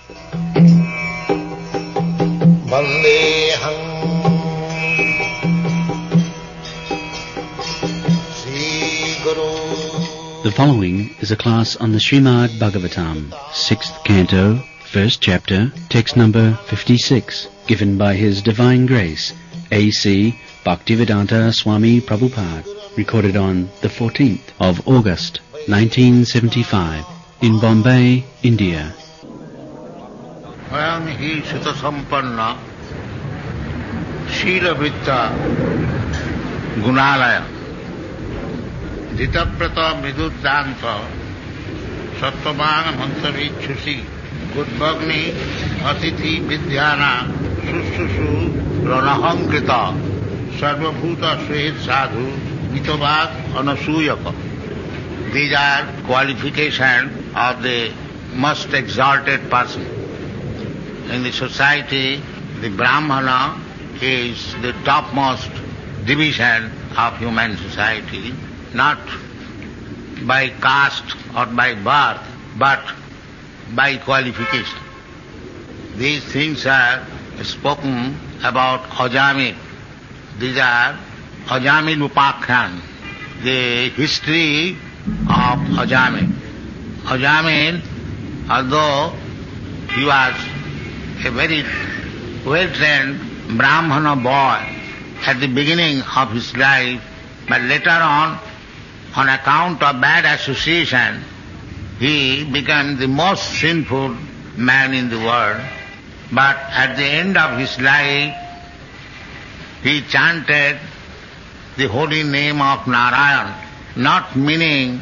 Vandeham Sri Guru. The following is a class on the Srimad Bhagavatam, 6th Canto, 1st Chapter, text number 56, given by His Divine Grace, A.C. Bhaktivedanta Swami Prabhupada, recorded on the 14th of August, 1975, in Bombay, India. Swayam hi sutta sampanna shila vritta gunalaya dhitaprata viduddanta sattvaman mantavichusi gudbagni atithi vidyana sususu ranahankrita sarvabhuta svet sadhu mitavad anasuyaka. These are qualifications of the most exalted person. In the society, the brahmana is the topmost division of human society, not by caste or by birth, but by qualification. These things are spoken about Ajamila. These are Ajamila Upakhyan, the history of Ajamila. Ajamila, although he was a very well-trained brahmana boy at the beginning of his life, but later on account of bad association, he became the most sinful man in the world. But at the end of his life, he chanted the holy name of Narayan, not meaning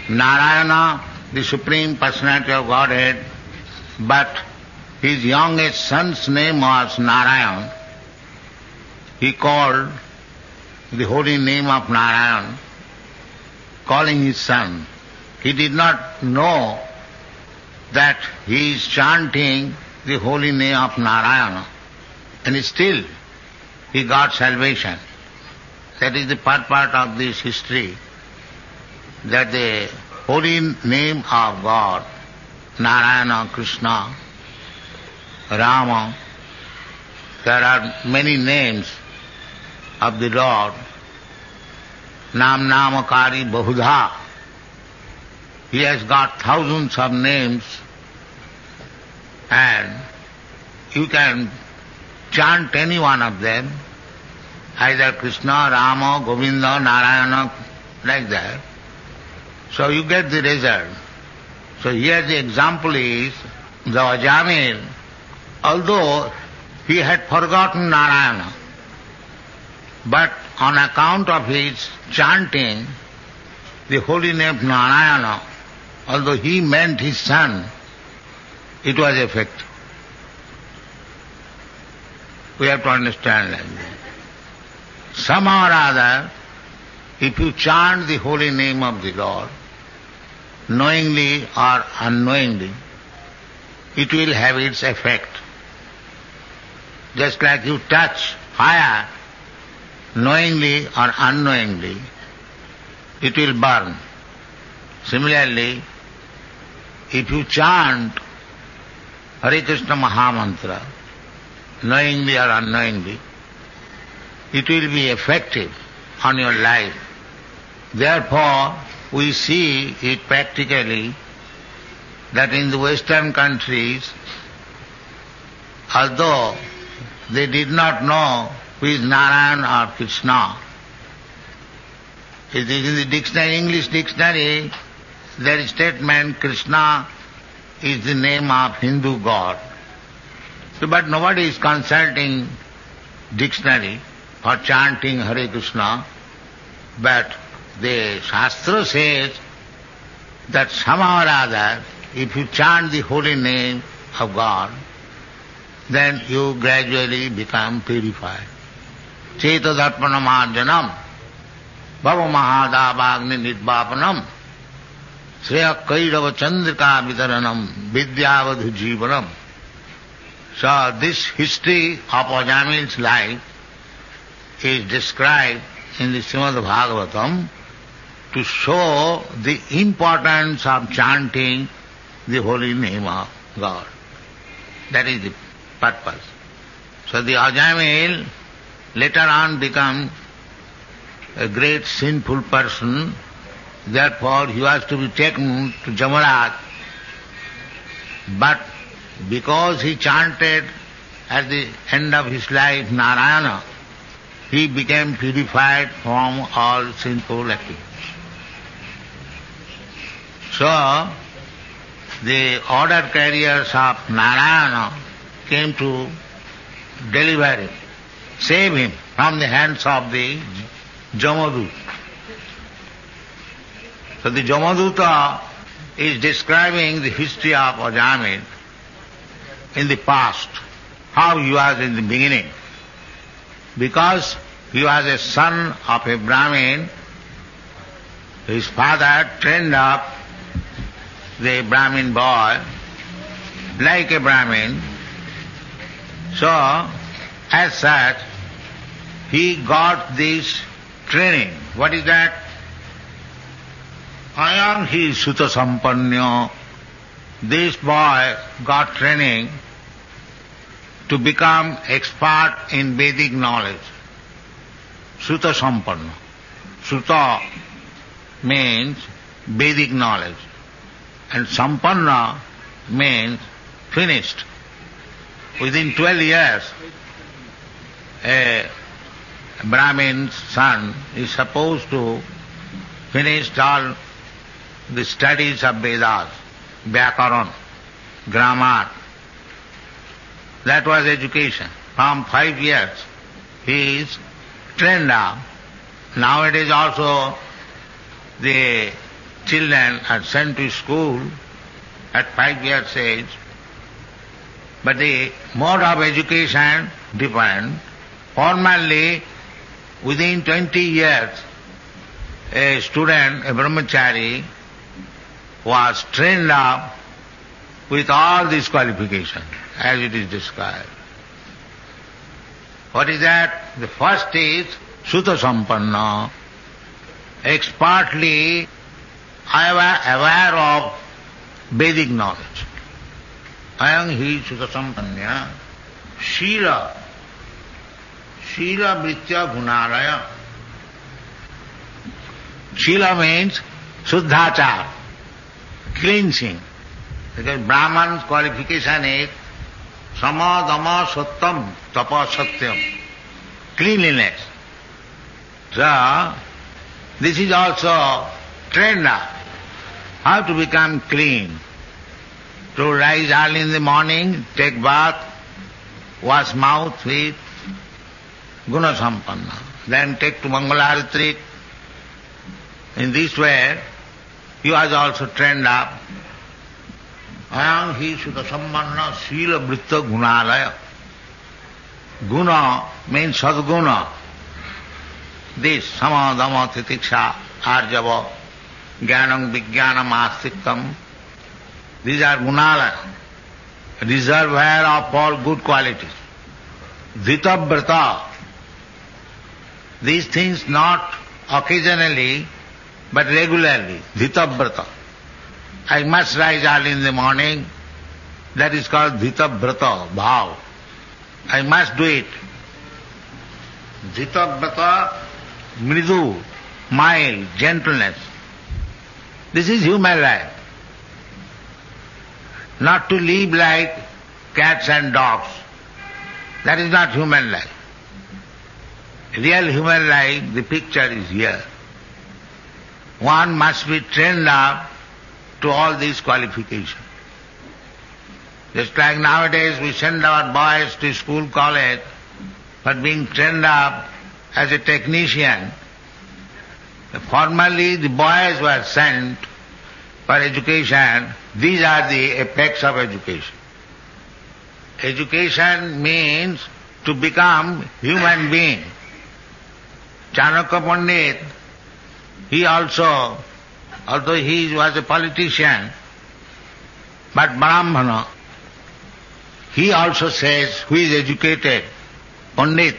Narayana, the Supreme Personality of Godhead, but his youngest son's name was Narayan. He called the holy name of Narayan, calling his son. He did not know that he is chanting the holy name of Narayana, and still he got salvation. That is the purport of this history, that the holy name of God, Narayana, Krishna, Rama, there are many names of the Lord. Nam Namakari Bahudha. He has got thousands of names, and you can chant any one of them, either Krishna, Rama, Govinda, Narayana, like that. So you get the result. So here the example is the Ajamila, although he had forgotten Narayana, but on account of his chanting the holy name of Narayana, although he meant his son, it was effective. We have to understand like that. Somehow or other, if you chant the holy name of the Lord, knowingly or unknowingly, it will have its effect. Just like you touch fire, knowingly or unknowingly, it will burn. Similarly, if you chant Hare Krishna Mahamantra, knowingly or unknowingly, it will be effective on your life. Therefore, we see it practically that in the Western countries, although they did not know who is Narayan or Krishna, in the dictionary, English dictionary, there is statement Krishna is the name of Hindu god. But nobody is consulting dictionary for chanting Hare Krishna, but the Shastra says that somehow or other, if you chant the holy name of God, then you gradually become purified. Cetadarpana marjanam, bhava mahadavagni nidvapanam, Shreya Kairava Chandrika Vitaranam Vidyavadhu Jivanam. So this history of Ajamila's life is described in the Srimad Bhagavatam to show the importance of chanting the holy name of God. That is the purpose. So the Ajamila later on becomes a great sinful person. Therefore he was to be taken to Jamaraj. But because he chanted at the end of his life Narayana, he became purified from all sinful activities. So the order carriers of Narayana came to deliver him, save him from the hands of the Jamadut. So the Jamaduta is describing the history of Ajamila in the past, how he was in the beginning. Because he was a son of a Brahmin, his father trained up the Brahmin boy like a Brahmin. So, as such, he got this training. What is that? Ayam hi Suta Sampanya. This boy got training to become expert in Vedic knowledge. Suta Sampanna. Suta means Vedic knowledge. And Sampanna means finished. Within 12 years, a Brahmin's son is supposed to finish all the studies of Vedas, Vyakaran, grammar. That was education. From 5 years he is trained up. Nowadays also the children are sent to school at 5 years age. But the mode of education different. Formerly, within 20 years, a student, a brahmachari, was trained up with all these qualifications, as it is described. What is that? The first is Suta Sampanna, expertly aware of Vedic knowledge. Ayam hi Suta Sampanya, Shila Vritya Gunalaya. Shila means Suddhachar, cleansing. Because Brahman's qualification is Sama Dama Sattam Tapa Satyam, cleanliness. So, this is also trained up. How to become clean? To rise early in the morning, take bath, wash mouth with Guna Sampanna, then take to Mangalarati. In this way, he was also trained up. Ayam hi Suta Sampanna Sila Vritta Gunalaya. Guna means Sadguna. This Sama Dama Titiksha Arjava Jnanam Vijnanam Astiktam. These are Gunalaya, reservoir of all good qualities. Dhita Vrata. These things not occasionally but regularly. Dhita Vrata. I must rise early in the morning. That is called Dhita Vrata, bhav. I must do it. Dhita Vrata, mridu, mild, gentleness. This is human life. Not to live like cats and dogs. That is not human life. Real human life, the picture is here. One must be trained up to all these qualifications. Just like nowadays we send our boys to school, college, but being trained up as a technician. Formerly the boys were sent for education. These are the effects of education. Education means to become human being. Chanakya Pandit, he also, although he was a politician, but brahmana, he also says, who is educated? Pandit.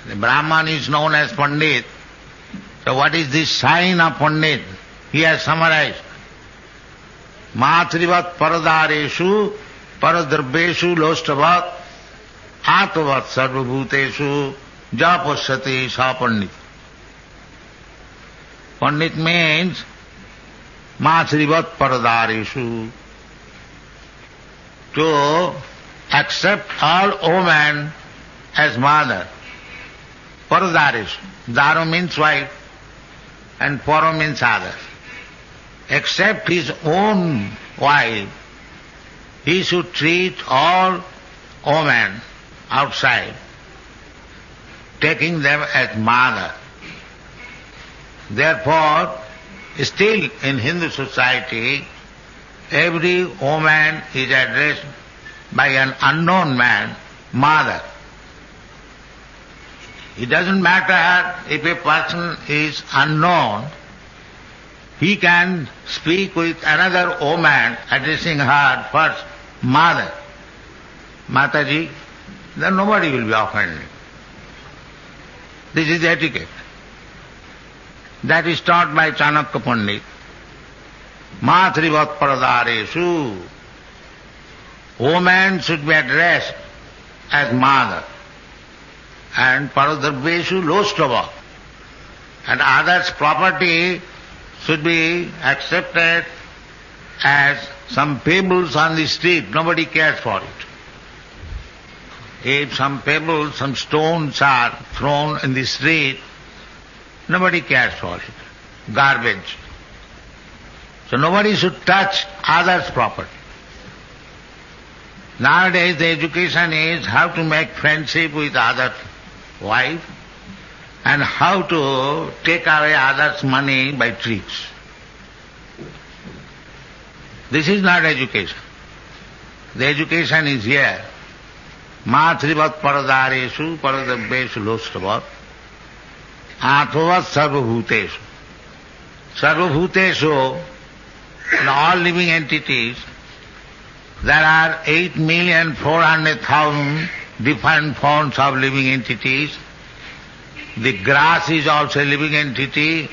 The Brahman is known as Pandit. So what is this sign of Pandit? He has summarized. Matrivat paradareshu paradrabbeshu lostavat atvat sarvabhuteshu japasyati sa pandit. Pandit means Matrivat paradareshu, to accept all women as mother. Paradareshu. Daro means wife and para means other. Except his own wife, he should treat all women outside, taking them as mother. Therefore, still in Hindu society, every woman is addressed by an unknown man, mother. It doesn't matter if a person is unknown, he can speak with another woman, addressing her first mother. Mataji, then nobody will be offended. This is etiquette. That is taught by Chanakya Pandit. Matrivat paradareshu. Woman should be addressed as mother. And paradrabbeshu lostava. And others' property should be accepted as some pebbles on the street. Nobody cares for it. If some pebbles, some stones are thrown in the street, nobody cares for it. Garbage. So nobody should touch others' property. Nowadays the education is how to make friendship with other wife and how to take away others' money by tricks. This is not education. The education is here. Matrivat paradareshu paradabbeshu lostavat athavat sarvabhuteshu. Sarvabhuteshu, in all living entities, there are 8,400,000 different forms of living entities. The grass is also a living entity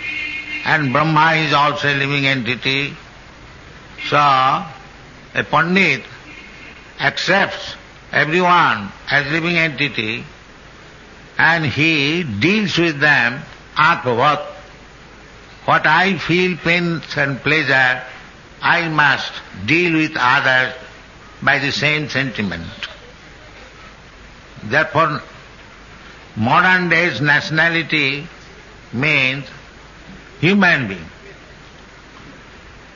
and Brahma is also a living entity. So, a Pandit accepts everyone as living entity and he deals with them atmavat. What I feel pain and pleasure, I must deal with others by the same sentiment. Therefore, modern days nationality means human being.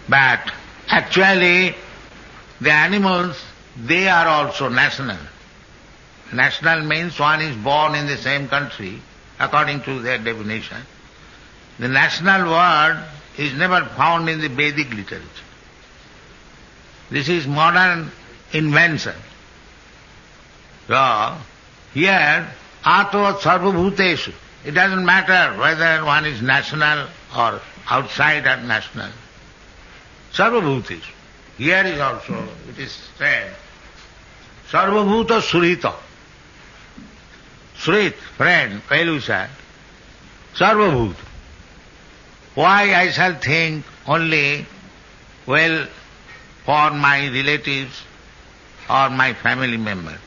But actually, the animals, they are also national. National means one is born in the same country, according to their definition. The national word is never found in the Vedic literature. This is modern invention. So, here, atva sarvabhuteshu. It doesn't matter whether one is national or outside or national. Sarvabhuteshu. Here is also, it is said, sarvabhuta surita. Srit, friend, Velusha, sarvabhuta. Why I shall think only well for my relatives or my family member?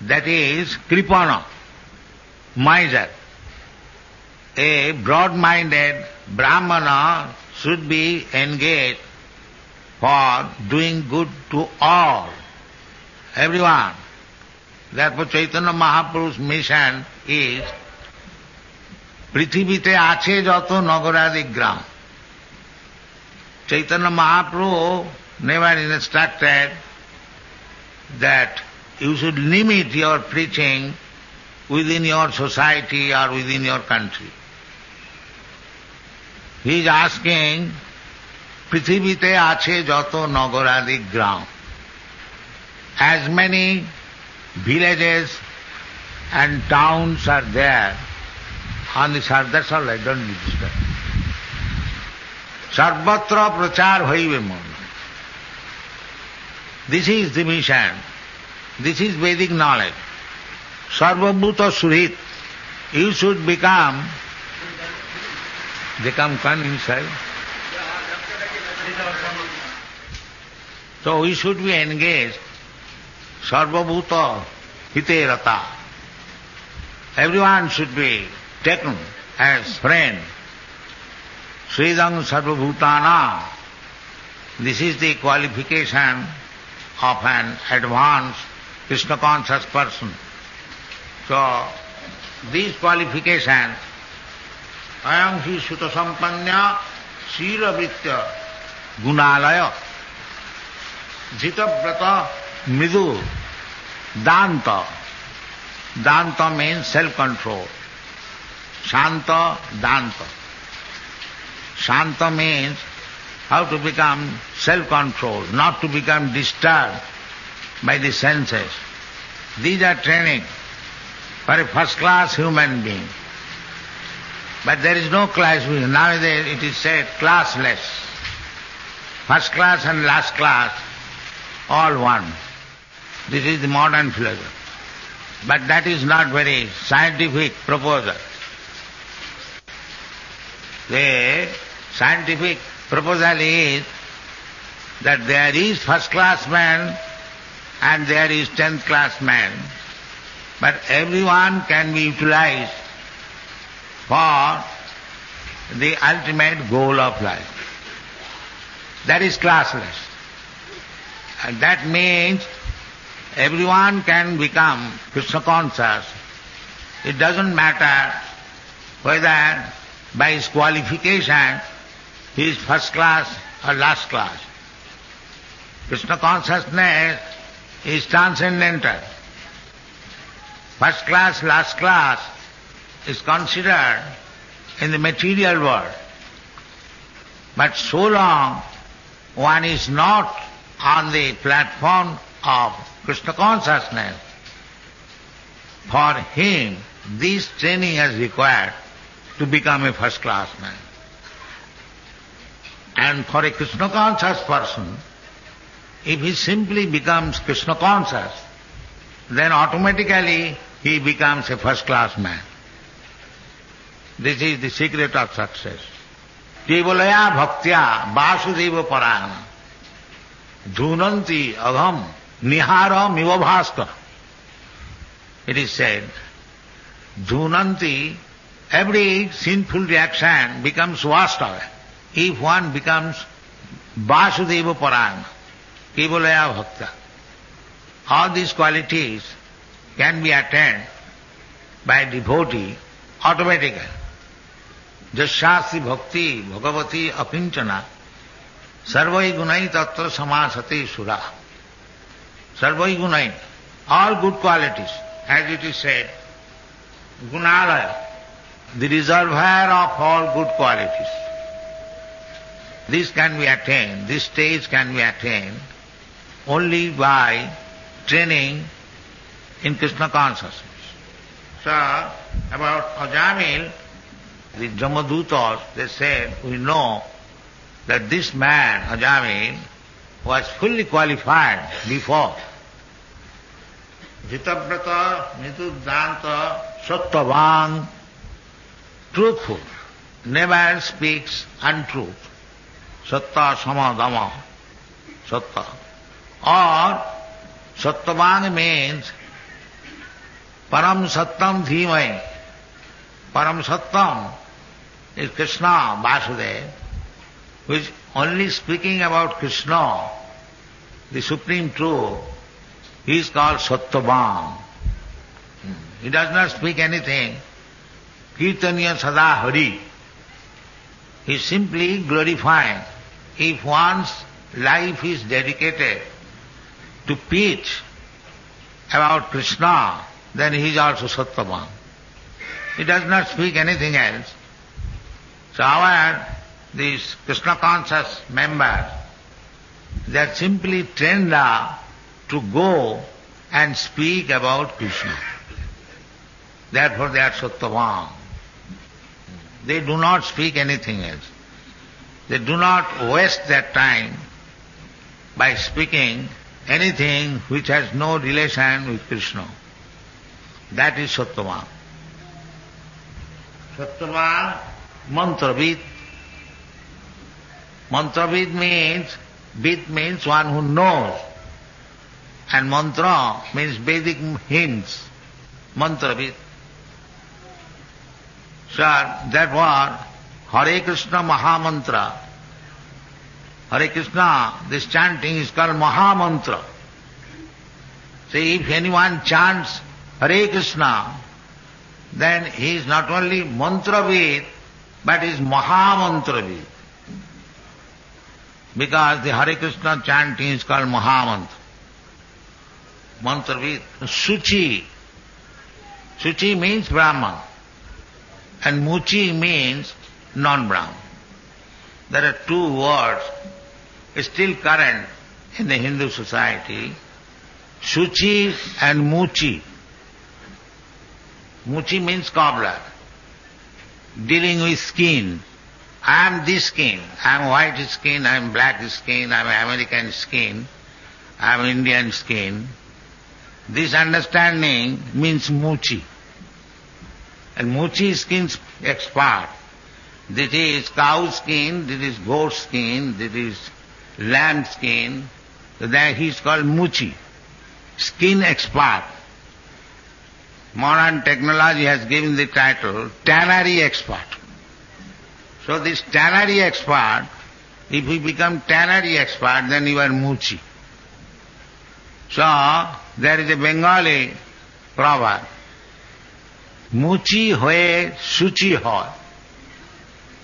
That is kripana, miser. A broad-minded brahmana should be engaged for doing good to all, everyone. Therefore Chaitanya Mahaprabhu's mission is Prithivite ache jato nagaradi gram. Chaitanya Mahaprabhu never instructed that you should limit your preaching within your society or within your country. He is asking, Prithivite ache jato nagaradi gram. As many villages and towns are there on the surface, that's all right, don't be disturbed. Sarvatra prachar bhaive mon. This is the mission. This is Vedic knowledge. Sarvabhuta surit. You should become. They come inside. So we should be engaged sarvabhuta hiterata. Everyone should be taken as friend. Sridang sarvabhutana. This is the qualification of an advanced Krishna conscious person. So these qualifications, ayam hi sutta sampanya sira vitya gunalaya jitavrata midu danta. Danta means self-control. Shanta, danta. Shanta means how to become self-controlled, not to become disturbed by the senses. These are training for a first-class human being. But there is no class. Nowadays it is said classless. First class and last class, all one. This is the modern philosophy. But that is not very scientific proposal. The scientific proposal is that there is first-class man and there is 10th-class man, but everyone can be utilized for the ultimate goal of life. That is classless. And that means everyone can become Krishna conscious. It doesn't matter whether by his qualification he is first class or last class. Krishna consciousness is transcendental. First class, last class is considered in the material world. But so long one is not on the platform of Krishna consciousness, for him this training is required to become a first class man. And for a Krishna conscious person, if he simply becomes Krishna conscious, then automatically he becomes a first class man. This is the secret of success. Kevalaya bhaktya vasudeva parayana dhunanti agham nihara mivabhaska. It is said, dhunanti, every sinful reaction becomes washed away if one becomes vasudeva parayana, kevalaya bhakta. All these qualities can be attained by devotee automatically. Jasyasti bhakti bhagavati akinchana sarvai gunai tatra samasati sura. Sarvai gunai, all good qualities, as it is said, gunalaya, the reservoir of all good qualities. This can be attained, this stage can be attained only by training in Krishna consciousness. So, about Ajamila, the Jamadutas, they said, we know that this man, Ajamila, was fully qualified before. Jitavrata, Nituddhanta, Sattavang, truthful, never speaks untruth. Satta, Sama, Dama, Satta. Or, Sattavang means Param Sattam Dhimai. Param Sattam is Krishna, Vasudeva, who is only speaking about Krishna, the Supreme Truth. He is called Sattvam. He does not speak anything. Kirtaniya Sada Hari. He is simply glorifying. If one's life is dedicated to preach about Krishna, then he is also Sattvam. He does not speak anything else. So these Krishna conscious members, they are simply trained up to go and speak about Krishna. Therefore they are Sattvam. They do not speak anything else. They do not waste their time by speaking anything which has no relation with Krishna. That is Sattvam. Sattvam, mantravid. Mantravid means Vid means one who knows. And mantra means Vedic hymns. Mantra vid. So therefore, Hare Krishna Mahamantra. Hare Krishna, this chanting is called Mahamantra. See, if anyone chants Hare Krishna, then he is not only mantra-vid, but is Mahamantra-vid. Because the Hare Krishna chanting is called Mahamantra. Mantra-vid. Suchi. Suchi means Brahman. And Muchi means non-Brahman. There are two words still current in the Hindu society. Suchi and Muchi. Muchi means cobbler, dealing with skin. I am this skin. I am white skin, I am black skin, I am American skin, I am Indian skin. This understanding means Muchi. And Muchi skin's expert. This is cow skin, this is goat skin, this is lamb skin. So that he is called Muchi, skin expert. Modern technology has given the title tannery expert. So this tannery expert, if you become tannery expert, then you are Muchi. So there is a Bengali proverb, Muchi hoye suchi hoy,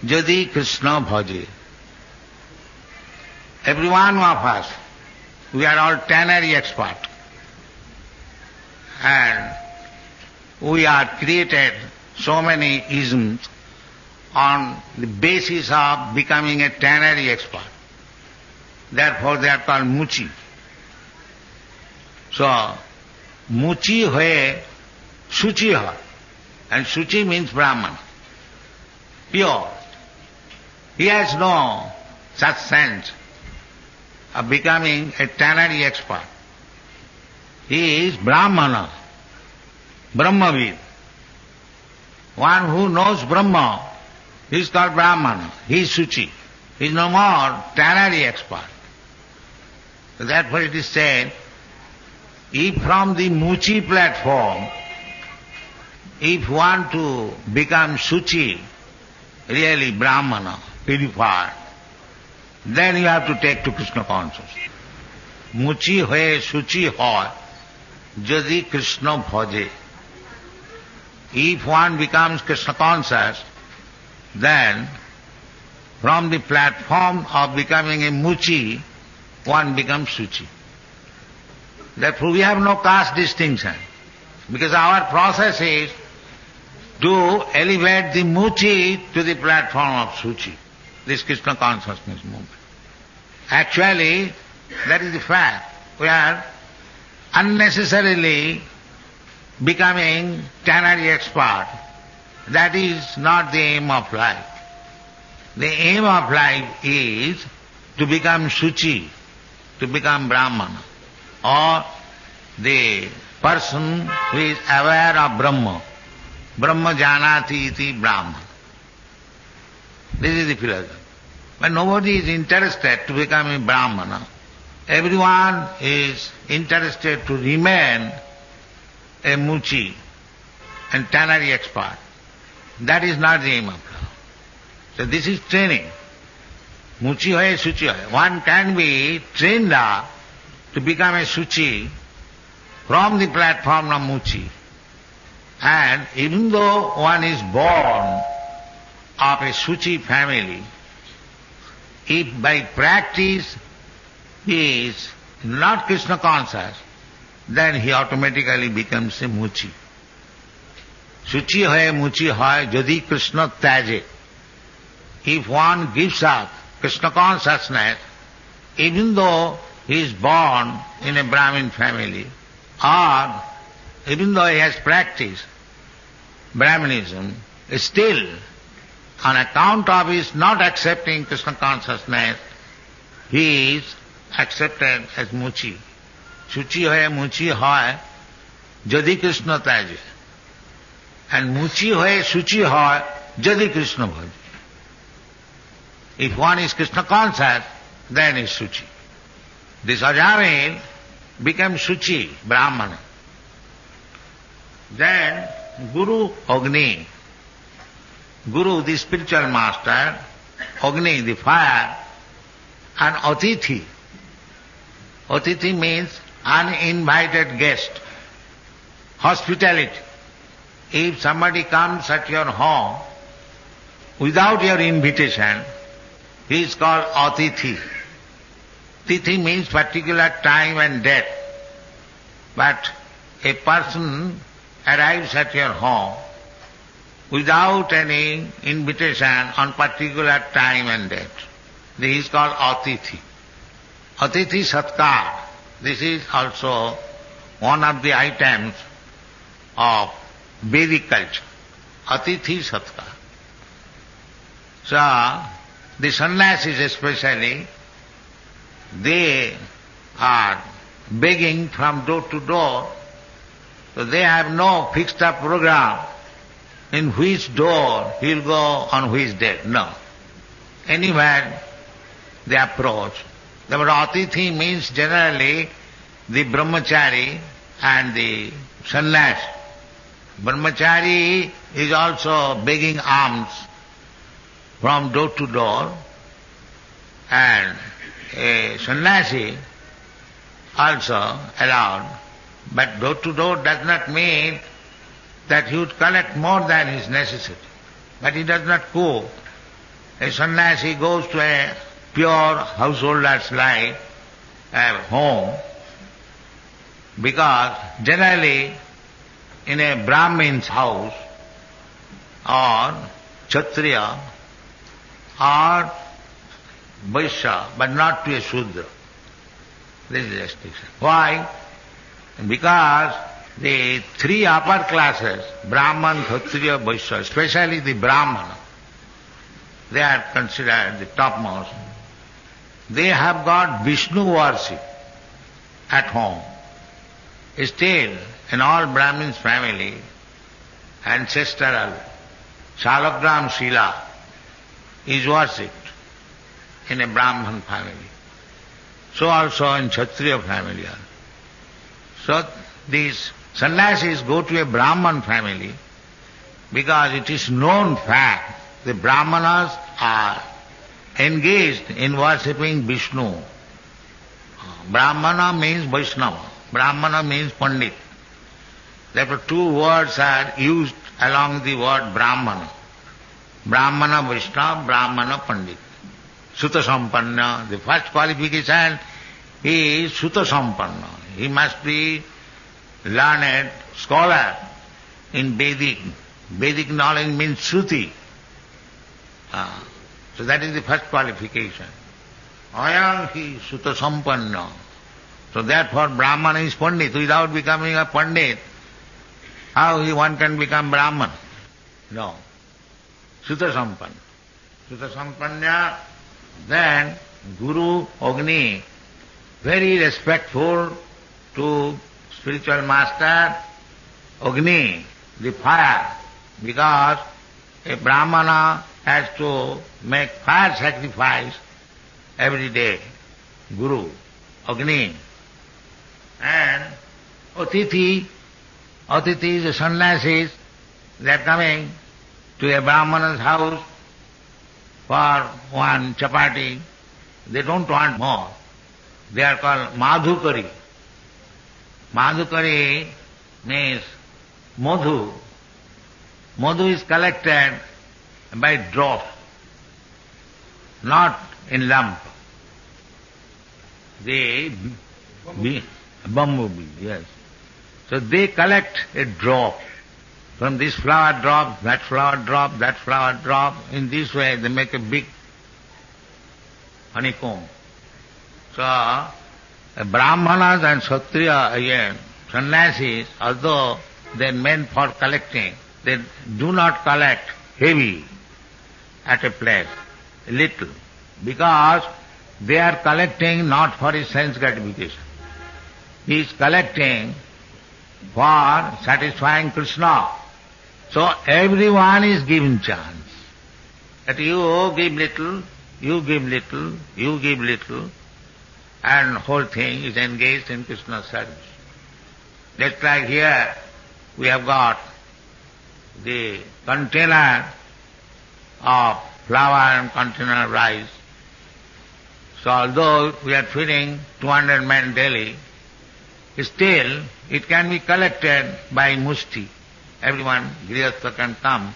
jadi Krishna bhaje. Every one of us, we are all tannery expert. And we are created so many isms on the basis of becoming a tannery expert. Therefore they are called Muchi. So, Muchi hoye suchi hoy. And suchi means Brahman, pure. He has no such sense of becoming a tannery expert. He is brahmana, Brahmavid. One who knows Brahma, he is called brahmana, he is suchi. He is no more tannery expert. So therefore it is said, if from the Muchi platform, if you want to become suchi, really brahmana, purified, then you have to take to Krishna consciousness. Muchi hoye suchi hoy, jadi Krishna bhaje. If one becomes Krishna conscious, then from the platform of becoming a Muchi, one becomes Suchi. Therefore we have no caste distinction, because our process is to elevate the Muchi to the platform of Suchi, this Krishna consciousness movement. Actually, that is the fact. We are unnecessarily becoming tannery expert. That is not the aim of life. The aim of life is to become Suchi, to become Brahmana, or the person who is aware of Brahma. Brahma janati iti Brahman. This is the philosophy. But nobody is interested to become a Brahmana. Everyone is interested to remain a Muchi and tannery expert. That is not the aim of life. So this is training. Muchi hoye, Suchi hoye. One can be trained up to become a Suchi from the platform of Muchi. And even though one is born of a Suchi family, if by practice he is not Krishna conscious, then he automatically becomes a Muchi. Suchi hoye, Muchi hoye, jadi Krishna tyaje. If one gives up Krishna consciousness, even though he is born in a Brahmin family, or even though he has practiced Brahmanism, still, on account of his not accepting Krishna consciousness, he is accepted as Muchi. Suchi hoye, Muchi hoye, jadi Krishna tyaje. And Muchi hoye, Suchi hoye, jadi Krishna bhaje. If one is Krishna conscious, then is Suchi. This Ajamila became Suchi, brahmana. Then Guru Agni, Guru the spiritual master, Agni the fire, and Atithi. Atithi means uninvited guest, hospitality. If somebody comes at your home without your invitation, he is called Atithi. Tithi means particular time and date. But a person arrives at your home without any invitation on particular time and date. This is called Atithi. Atithi Satkar. This is also one of the items of Vedic culture. Atithi Satkar. So, the sannyasis especially, they are begging from door to door. So they have no fixed up program in which door he will go on which date. No. Anywhere they approach. The word Atithi means generally the brahmachari and the sannyas. Brahmachari is also begging alms from door to door, and a sannyasi also allowed. But door to door does not mean that he would collect more than his necessity. But he does not cook. A sannyasi goes to a pure householder's life at home, because generally in a Brahmin's house or Kshatriya or Vaishya, but not to a Shudra. This is the restriction. Why? Because the three upper classes, Brahman, Kshatriya, Vaishya, especially the Brahmana, they are considered the topmost. They have got Vishnu worship at home. Still, in all Brahmins' family, ancestral Shalagram Shila is worshipped in a Brahman family. So also in Kshatriya family. So these sannyasis go to a Brahman family because it is known fact the Brahmanas are engaged in worshipping Vishnu. Brahmana means Vaishnava. Brahmana means Pandit. Therefore two words are used along the word Brahmana. Brahmana Vaishnava, Brahmana Pandit. Sutta Sampanna. The first qualification is Sutta Sampanna. He must be learned scholar in Vedic. Vedic knowledge means Shruti. So that is the first qualification. Ayam hi Sutta Sampanna. So therefore Brahmana is Pandit. Without becoming a Pandit, how one can become Brahman? No. Sutta Sampanna. Sutta Sampanna, then Guru Agni, very respectful to spiritual master, Agni, the fire, because a Brahmana has to make fire sacrifice every day. Guru, Agni. And Atithi, Atithi is the sannyasis, they are coming to a Brahmana's house for one chapati. They don't want more. They are called Madhukari. Madhukari means madhu. Madhu is collected by drops, not in lump. The bumblebee, yes. So they collect a drop. From this flower drop, that flower drop, that flower drop. In this way they make a big honeycomb. So Brahmanas and Kshatriya again, sannyasis, although they are meant for collecting, they do not collect heavy at a place, little, because they are collecting not for his sense gratification. He is collecting for satisfying Krishna. So everyone is given chance. That you give little, you give little, you give little, and whole thing is engaged in Krishna's service. Just like here we have got the container of flour and container of rice. So although we are feeding 200 men daily, still it can be collected by mushti. Everyone, grihastha, can come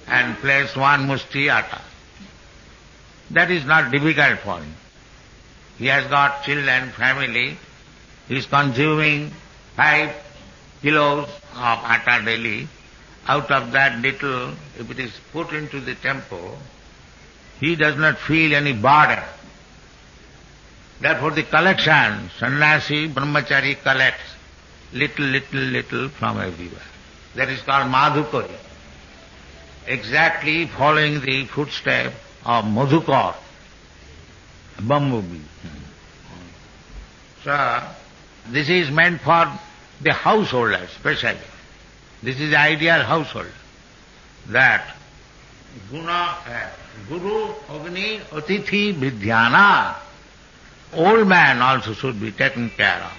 and place one mushti atta. That is not difficult for him. He has got children, family. He is consuming 5 kilos of atta daily. Out of that little, if it is put into the temple, he does not feel any burden. Therefore the collection, sannyasi, brahmachari collects little from everywhere. That is called madhukari. Exactly following the footstep of madhukar, bumblebee. So, this is meant for the householder especially. This is the ideal household. That Guru, Agni, Atithi, Vidhyana, old man also should be taken care of.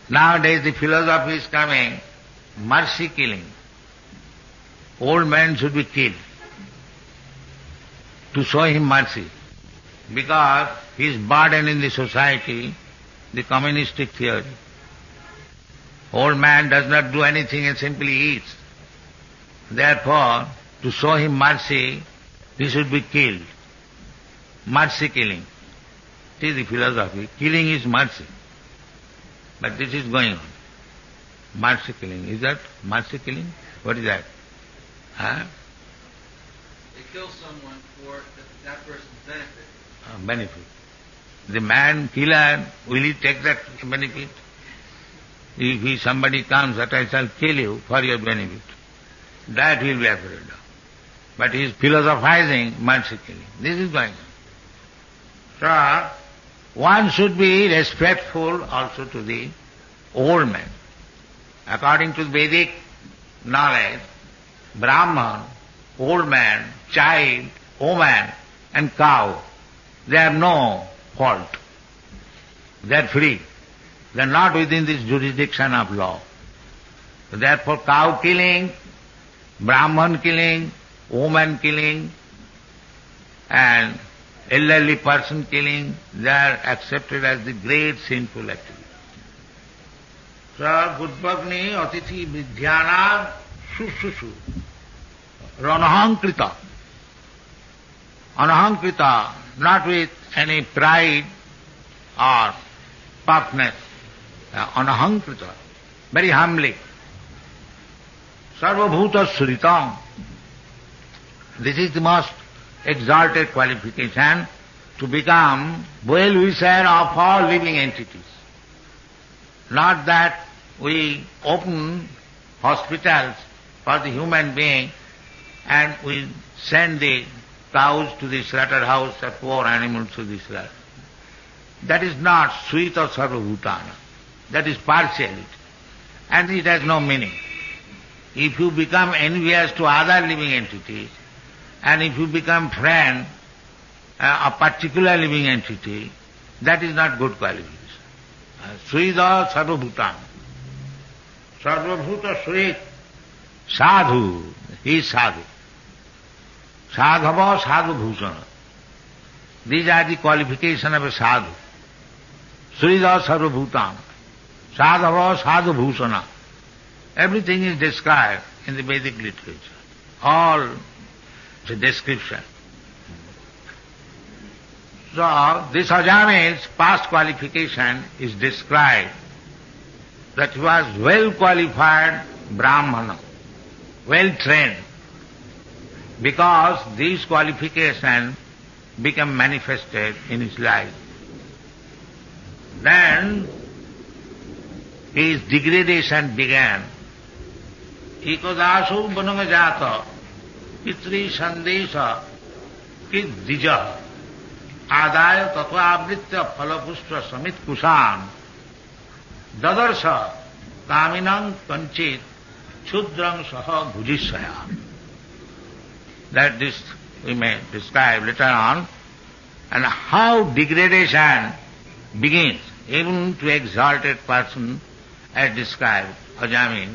Nowadays the philosophy is coming, mercy killing. Old man should be killed to show him mercy, because he is burden in the society, the communistic theory. Old man does not do anything and simply eats. Therefore, to show him mercy, he should be killed. Mercy killing. It is the philosophy. Killing is mercy. But this is going on. Mercy killing. Is that mercy killing? What is that? Huh? They kill someone for that person's benefit. Benefit. The man killer, will he take that benefit? If somebody comes that I shall kill you for your benefit, that he will be afraid of. But he is philosophizing mercy killing. This is going on. So, one should be respectful also to the old man. According to the Vedic knowledge, Brahman, old man, child, woman and cow, they have no fault. They are free. They are not within this jurisdiction of law. Therefore cow killing, Brahman killing, woman killing and elderly person killing, they are accepted as the great sinful activity. So, Budbhagni Atithi Vidhyana Sushushu Ranahankrita. Anahankrita, not with any pride or puffness. Anahankrita, very humbly. Sarvabhuta Suritam. This is the most exalted qualification to become well-wisher of all living entities. Not that we open hospitals for the human being and we send the cows to the slaughterhouse or poor animals to the slaughter. That is not Suita Sarvabhutana. That is partiality. And it has no meaning. If you become envious to other living entities, and if you become friend a particular living entity, that is not good qualification. Suida Sarvabhutana. Sarvabhuta Suit Sadhu. He is Sadhu. Sadhava Sadhu Bhusana. These are the qualifications of a Sadhu. Suida Sarvabhutana. Sadhava Sadhu Bhusana. Everything is described in the Vedic literature. All the description. So, this Ajamila's past qualification is described that he was well qualified brahmana, well trained, because these qualifications become manifested in his life. Then his degradation began. Ekadasu banangajata pitri sandesha kiddija adaya tatvaavritya phalapushpa samit kusan dadarsa kaminang kanchit chudrang saha bhujisaya. That this we may describe later on. and how degradation begins, even to exalted person as described, Ajamila.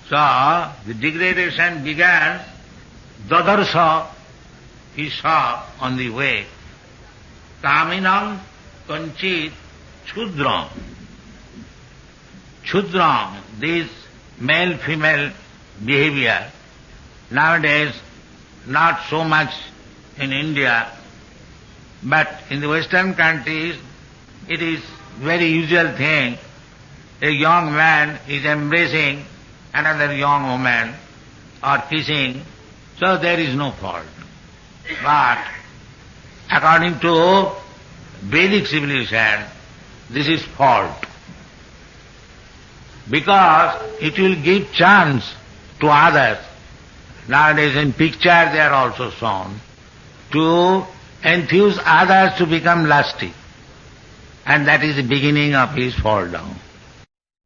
So, the degradation began, Dadarsa, he saw on the way, Kaminam Kanchit Chudram. Chudram, this male-female behavior, nowadays not so much in India, but in the Western countries it is very usual thing. A young man is embracing another young woman or kissing, so there is no fault. But according to Vedic civilization, this is fault. Because it will give chance to others. Nowadays in picture they are also shown to enthuse others to become lusty. And that is the beginning of his fall down.